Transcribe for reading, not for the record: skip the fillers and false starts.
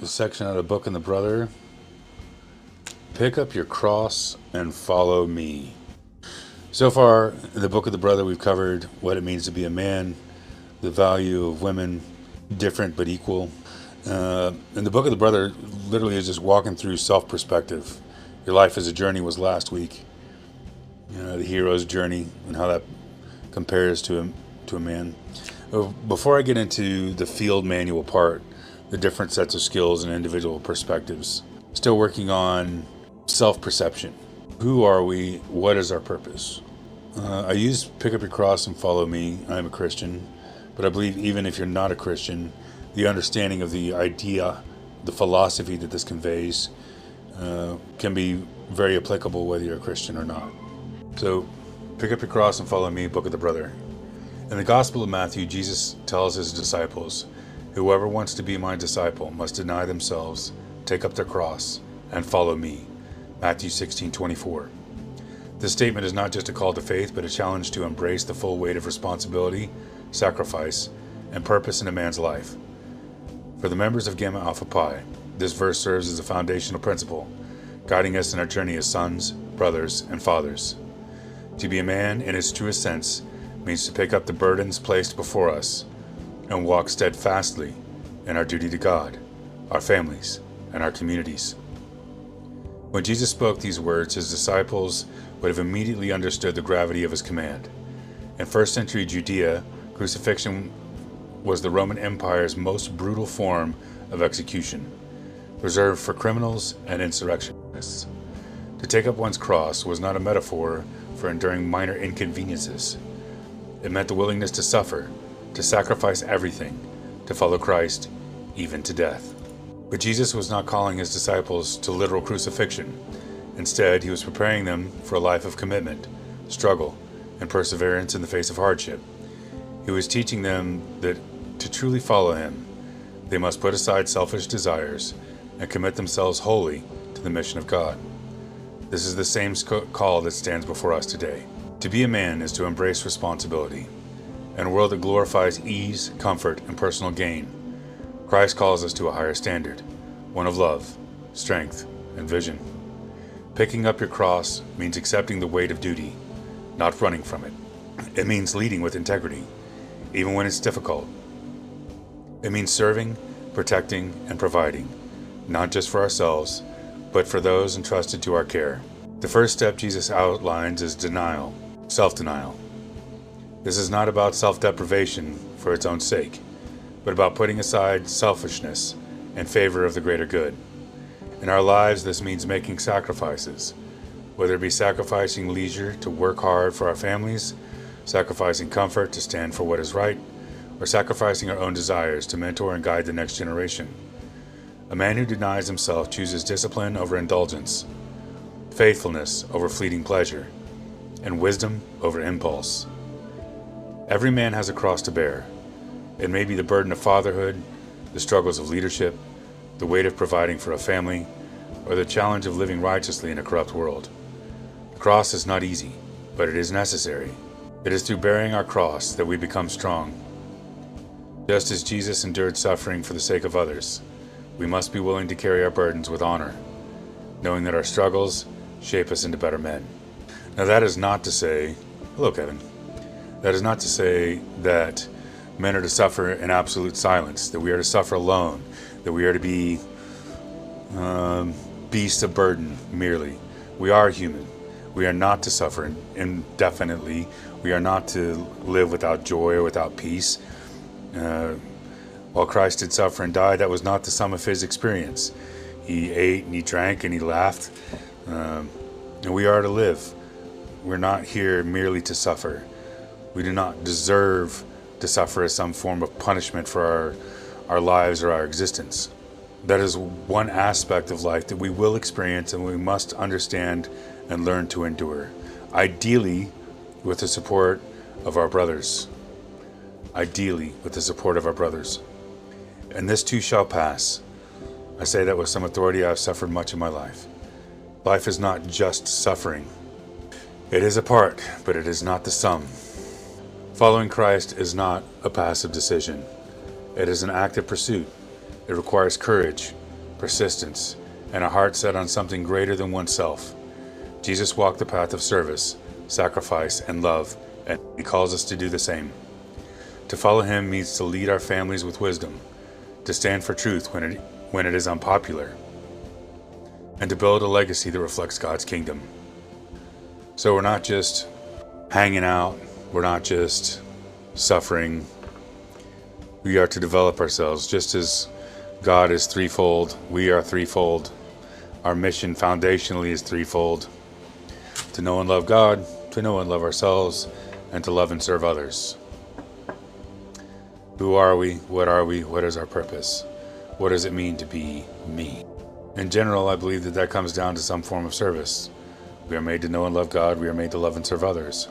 the section out of Book and the Brother. Pick up your cross and follow me. So far, in the Book of the Brother, we've covered what it means to be a man, the value of women, different but equal. And the Book of the Brother literally is just walking through self-perspective. Your life as a journey was last week. The hero's journey and how that compares to a man. Before I get into the field manual part, the different sets of skills and individual perspectives, still working on self-perception. Who are we? What is our purpose? I use pick up your cross and follow me. I'm a Christian, but I believe even if you're not a Christian, the understanding of the idea, the philosophy that this conveys, can be very applicable whether you're a Christian or not. So, pick up your cross and follow me, Book of the Brother. In the Gospel of Matthew, Jesus tells his disciples, "Whoever wants to be my disciple must deny themselves, take up their cross, and follow me." Matthew 16:24. This statement is not just a call to faith, but a challenge to embrace the full weight of responsibility, sacrifice, and purpose in a man's life. For the members of Gamma Alpha Pi, this verse serves as a foundational principle, guiding us in our journey as sons, brothers, and fathers. To be a man, in its truest sense, means to pick up the burdens placed before us and walk steadfastly in our duty to God, our families, and our communities. When Jesus spoke these words, his disciples would have immediately understood the gravity of his command. In first century Judea, crucifixion was the Roman Empire's most brutal form of execution, reserved for criminals and insurrectionists. To take up one's cross was not a metaphor for enduring minor inconveniences. It meant the willingness to suffer, to sacrifice everything, to follow Christ, even to death. But Jesus was not calling his disciples to literal crucifixion. Instead, he was preparing them for a life of commitment, struggle, and perseverance in the face of hardship. He was teaching them that to truly follow him, they must put aside selfish desires and commit themselves wholly to the mission of God. This is the same call that stands before us today. To be a man is to embrace responsibility. In a world that glorifies ease, comfort, and personal gain, Christ calls us to a higher standard, one of love, strength, and vision. Picking up your cross means accepting the weight of duty, not running from it. It means leading with integrity, even when it's difficult. It means serving, protecting, and providing, not just for ourselves, but for those entrusted to our care. The first step Jesus outlines is denial, self-denial. This is not about self-deprivation for its own sake, but about putting aside selfishness in favor of the greater good. In our lives, this means making sacrifices, whether it be sacrificing leisure to work hard for our families, sacrificing comfort to stand for what is right, or sacrificing our own desires to mentor and guide the next generation. A man who denies himself chooses discipline over indulgence, faithfulness over fleeting pleasure, and wisdom over impulse. Every man has a cross to bear. It may be the burden of fatherhood, the struggles of leadership, the weight of providing for a family, or the challenge of living righteously in a corrupt world. The cross is not easy, but it is necessary. It is through bearing our cross that we become strong. Just as Jesus endured suffering for the sake of others, we must be willing to carry our burdens with honor, knowing that our struggles shape us into better men. Now that is not to say, hello Kevin, that is not to say that men are to suffer in absolute silence, that we are to suffer alone, that we are to be beasts of burden merely. We are human. We are not to suffer indefinitely. We are not to live without joy or without peace. While Christ did suffer and die, that was not the sum of his experience. He ate and he drank and he laughed. And we are to live. We're not here merely to suffer. We do not deserve to suffer as some form of punishment for our lives or our existence. That is one aspect of life that we will experience and we must understand and learn to endure. Ideally, with the support of our brothers. Ideally, with the support of our brothers. And this too shall pass. I say that with some authority. I've suffered much in my life. Life is not just suffering. It is a part, but it is not the sum. Following Christ is not a passive decision. It is an active pursuit. It requires courage, persistence, and a heart set on something greater than oneself. Jesus walked the path of service, sacrifice, and love, and he calls us to do the same. To follow him means to lead our families with wisdom, to stand for truth when it is unpopular, and to build a legacy that reflects God's kingdom. So we're not just hanging out, we're not just suffering. We are to develop ourselves. Just as God is threefold, we are threefold. Our mission foundationally is threefold: to know and love God, to know and love ourselves, and to love and serve others. Who are we? What are we? What is our purpose? What does it mean to be me? In general, I believe that comes down to some form of service. We are made to know and love God. We are made to love and serve others.